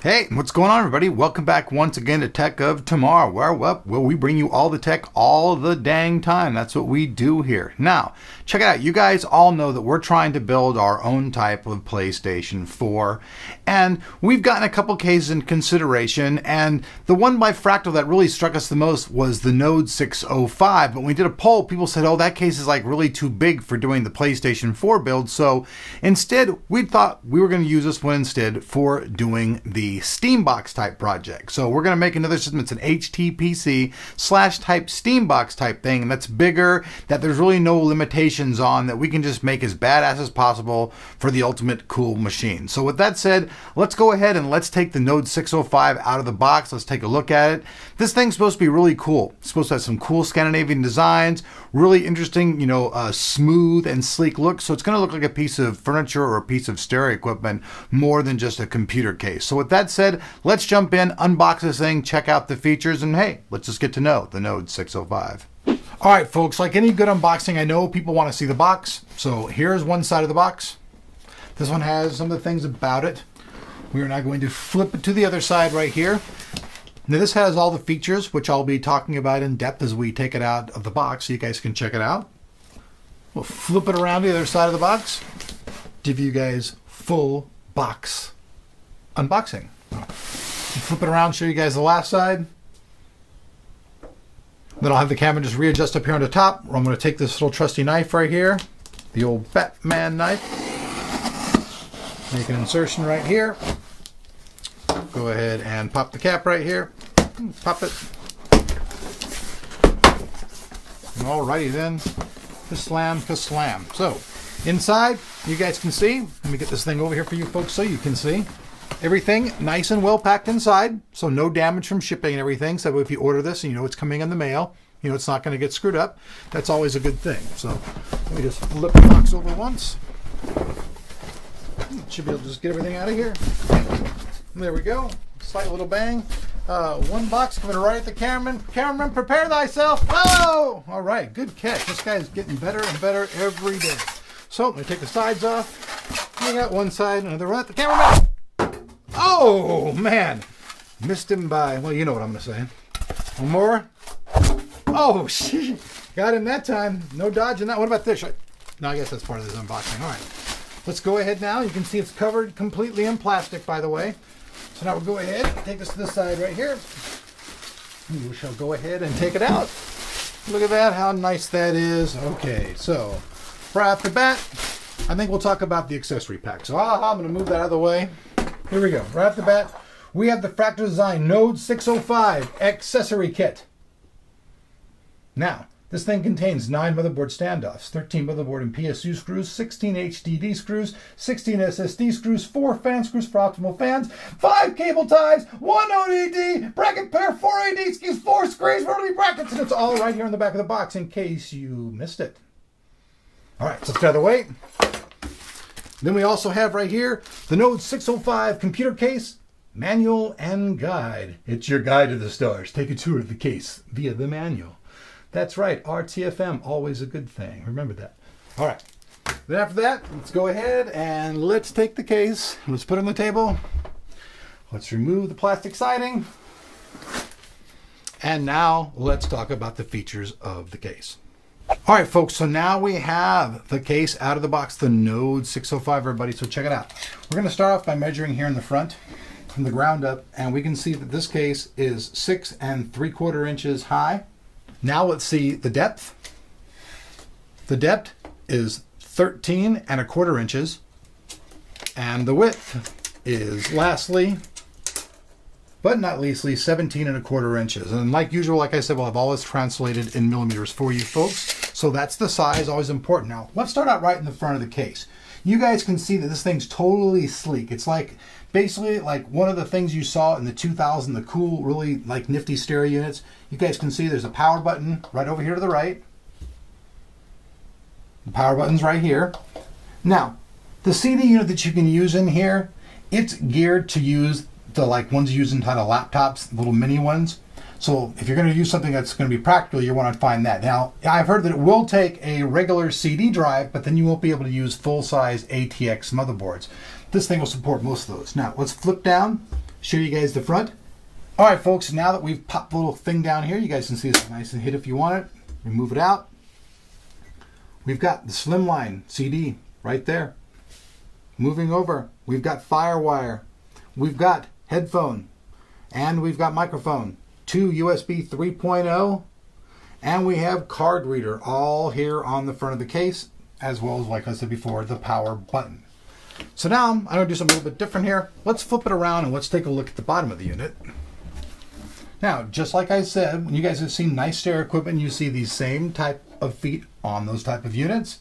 Hey, what's going on, everybody? Welcome back once again to Tech of Tomorrow, where we bring you all the tech all the dang time. That's what we do here. Now, check it out. You guys all know that we're trying to build our own type of PlayStation 4, and we've gotten a couple cases in consideration, and the one by Fractal that really struck us the most was the Node 605. But when we did a poll, people said, oh, that case is like really too big for doing the PlayStation 4 build. So instead, we thought we were going to use this one instead for doing the Steambox type project. So we're going to make another system. It's an HTPC / type Steambox type thing, and that's bigger, that there's really no limitations on, that we can just make as badass as possible for the ultimate cool machine. So with that said, let's go ahead and let's take the Node 605 out of the box. Let's take a look at it. This thing's supposed to be really cool. It's supposed to have some cool Scandinavian designs, really interesting, smooth and sleek look. So it's going to look like a piece of furniture or a piece of stereo equipment more than just a computer case. So with that said, let's jump in, unbox this thing, check out the features, and hey, let's just get to know the Node 605. All right, folks, like any good unboxing, I know people want to see the box. So here's one side of the box. This one has some of the things about it. We are now going to flip it to the other side right here. Now this has all the features, which I'll be talking about in depth as we take it out of the box so you guys can check it out. We'll flip it around to the other side of the box, give you guys full box unboxing. Flip it around, show you guys the last side. Then I'll have the camera just readjust up here on the top. I'm going to take this little trusty knife right here, the old Batman knife. Make an insertion right here. Go ahead and pop the cap right here. Pop it. Alrighty then. Ka-slam. So, inside, you guys can see. Let me get this thing over here for you folks so you can see. Everything nice and well packed inside, so no damage from shipping and everything. So if you order this and you know it's coming in the mail, you know it's not going to get screwed up. That's always a good thing. So let me just flip the box over once. Should be able to just get everything out of here. There we go. Slight little bang. One box coming right at the cameraman. Cameraman, prepare thyself. Oh! All right, good catch. This guy's getting better and better every day. So let me take the sides off. We got one side, another one at the cameraman. Oh, man. Missed him by, well, you know what I'm going to say. One more. Oh, shit. Got him that time. No dodging that. What about this? No, I guess that's part of this unboxing. All right. Let's go ahead now. You can see it's covered completely in plastic, by the way. So now we'll go ahead and take this to this side right here. And we shall go ahead and take it out. Look at that, how nice that is. Okay, so right off the bat, I think we'll talk about the accessory pack. So I'm going to move that out of the way. Here we go. Right off the bat, we have the Fractal Design Node 605 Accessory Kit. Now, this thing contains 9 motherboard standoffs, 13 motherboard and PSU screws, 16 HDD screws, 16 SSD screws, 4 fan screws for optimal fans, 5 cable ties, 1 ODD, bracket pair, 4 AD screws, 4 screens, rotary brackets, and it's all right here in the back of the box in case you missed it. All right, so let's get out of the way. Then we also have right here the Node 605 computer case, manual and guide. It's your guide to the stars. Take a tour of the case via the manual. That's right, RTFM, always a good thing. Remember that. All right. Then after that, let's go ahead and let's take the case. Let's put it on the table. Let's remove the plastic siding. And now let's talk about the features of the case. All right, folks, so now we have the case out of the box, the Node 605, everybody, so check it out. We're going to start off by measuring here in the front from the ground up, and we can see that this case is 6 3/4 inches high. Now let's see the depth. The depth is 13 1/4 inches, and the width is, lastly, but not leastly, 17 1/4 inches. And like usual, like I said, we'll have all this translated in millimeters for you folks. So that's the size, always important. Now, let's start out right in the front of the case. You guys can see that this thing's totally sleek. It's like, basically like one of the things you saw in the 2000, the cool, really like nifty stereo units. You guys can see there's a power button right over here to the right. The power button's right here. Now, the CD unit that you can use in here, it's geared to use the like ones used in kind of laptops, little mini ones. So if you're going to use something that's going to be practical, you want to find that. Now, I've heard that it will take a regular CD drive, but then you won't be able to use full-size ATX motherboards. This thing will support most of those. Now, let's flip down, show you guys the front. All right, folks, now that we've popped the little thing down here, you guys can see it's nice and hid if you want it. Remove it out. We've got the Slimline CD right there. Moving over, we've got Firewire. We've got headphone. And we've got microphone. 2 USB 3.0. And we have card reader all here on the front of the case, as well as, like I said before, the power button. So now I'm going to do something a little bit different here. Let's flip it around and let's take a look at the bottom of the unit. Now, just like I said, when you guys have seen nice stereo equipment, you see these same type of feet on those type of units.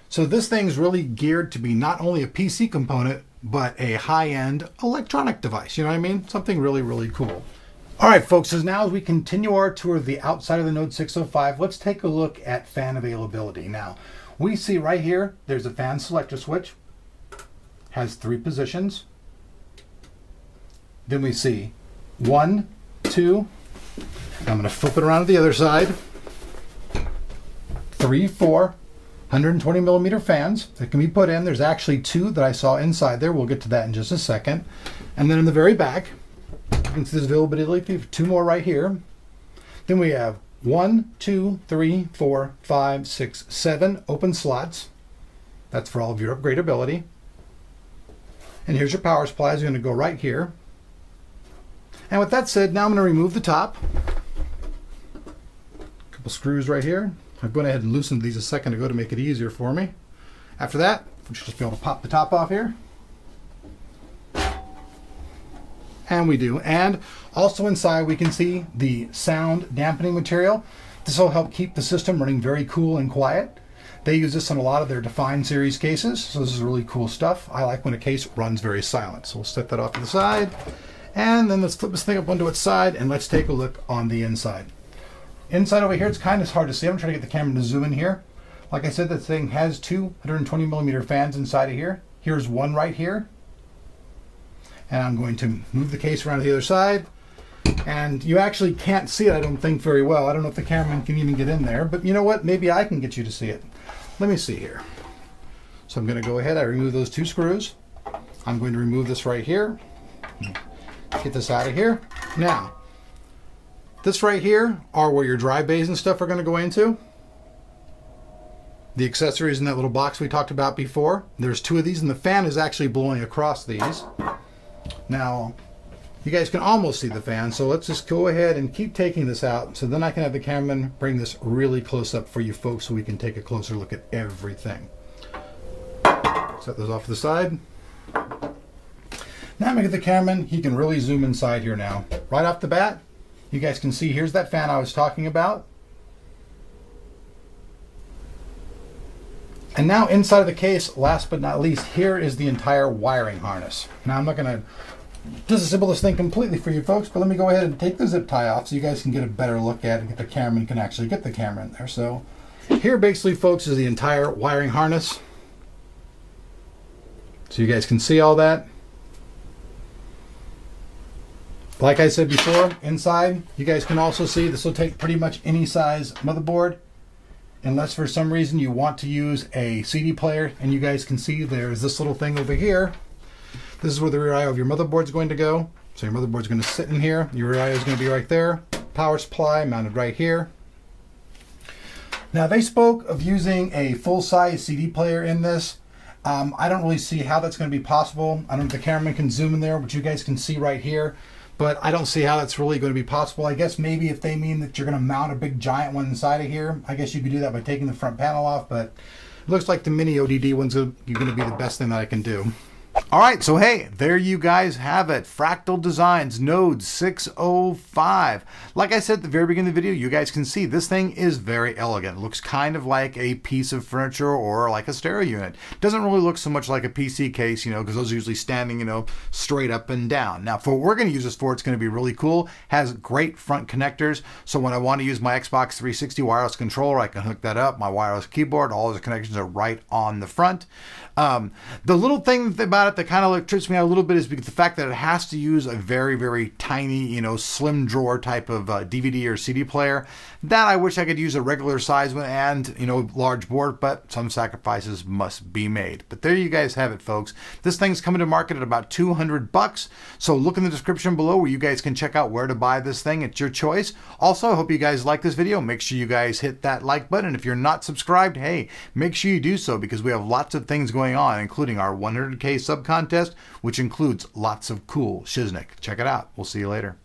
So this thing's really geared to be not only a PC component, but a high-end electronic device. You know what I mean? Something really, really cool. All right, folks, so now as we continue our tour of the outside of the Node 605, let's take a look at fan availability. Now, we see right here, there's a fan selector switch. Has 3 positions. Then we see 1, 2, I'm going to flip it around to the other side. 3, 4, 120 millimeter fans that can be put in. There's actually 2 that I saw inside there. We'll get to that in just a second. And then in the very back, you can see there's availability for 2 more right here. Then we have 1, 2, 3, 4, 5, 6, 7 open slots. That's for all of your upgradability. And here's your power supply. It's going to go right here. And with that said, now I'm going to remove the top. A couple screws right here. I've gone ahead and loosened these a second ago to make it easier for me. After that, we should just be able to pop the top off here. And we do. And also inside we can see the sound dampening material. This will help keep the system running very cool and quiet. They use this on a lot of their Define series cases, so this is really cool stuff. I like when a case runs very silent. So we'll set that off to the side. And then let's flip this thing up onto its side and let's take a look on the inside. Inside over here, it's kind of hard to see. I'm trying to get the camera to zoom in here. Like I said, this thing has 2 120 millimeter fans inside of here. Here's one right here. And I'm going to move the case around to the other side. And you actually can't see it, I don't think, very well. I don't know if the cameraman can even get in there, but you know what? Maybe I can get you to see it. Let me see here. So I'm going to go ahead. I remove those 2 screws. I'm going to remove this right here. Get this out of here. Now, this right here are where your dry bays and stuff are going to go into. The accessories in that little box we talked about before. There's 2 of these, and the fan is actually blowing across these. Now, you guys can almost see the fan, so let's just go ahead and keep taking this out, so then I can have the cameraman bring this really close up for you folks so we can take a closer look at everything. Set those off to the side. Now I'm going to get the cameraman. He can really zoom inside here now. Right off the bat, you guys can see here's that fan I was talking about. And now inside of the case, last but not least, here is the entire wiring harness. Now I'm not going to disassemble this thing completely for you folks, but let me go ahead and take the zip tie off so you guys can get a better look at it and get the cameraman can actually get the camera in there. So here basically, folks, is the entire wiring harness. So you guys can see all that. Like I said before, inside, you guys can also see this will take pretty much any size motherboard, unless for some reason you want to use a CD player. And you guys can see there's this little thing over here. This is where the rear I/O of your motherboard is going to go. So your motherboard is going to sit in here. Your rear I/O is going to be right there. Power supply mounted right here. Now they spoke of using a full-size CD player in this. I don't really see how that's going to be possible. I don't know if the cameraman can zoom in there, but you guys can see right here. But I don't see how that's really going to be possible. I guess maybe if they mean that you're going to mount a big giant one inside of here, I guess you could do that by taking the front panel off. But it looks like the mini ODD one's going to be the best thing that I can do. All right, so hey, there you guys have it. Fractal Designs Node 605. Like I said at the very beginning of the video, you guys can see this thing is very elegant. It looks kind of like a piece of furniture or like a stereo unit. Doesn't really look so much like a PC case, you know, because those are usually standing, you know, straight up and down. Now, for what we're going to use this for, it's going to be really cool. Has great front connectors. So when I want to use my Xbox 360 wireless controller, I can hook that up. My wireless keyboard, all those connections are right on the front. The little thing about it that kind of trips me out a little bit is because the fact that it has to use a very, very tiny, you know, slim drawer type of DVD or CD player. That I wish I could use a regular size one and, you know, large board, but some sacrifices must be made. But there you guys have it, folks. This thing's coming to market at about $200. So look in the description below where you guys can check out where to buy this thing. It's your choice. Also, I hope you guys like this video. Make sure you guys hit that like button. If you're not subscribed, hey, make sure you do so because we have lots of things going on, including our 100K sub contest, which includes lots of cool shiznick. Check it out. We'll see you later.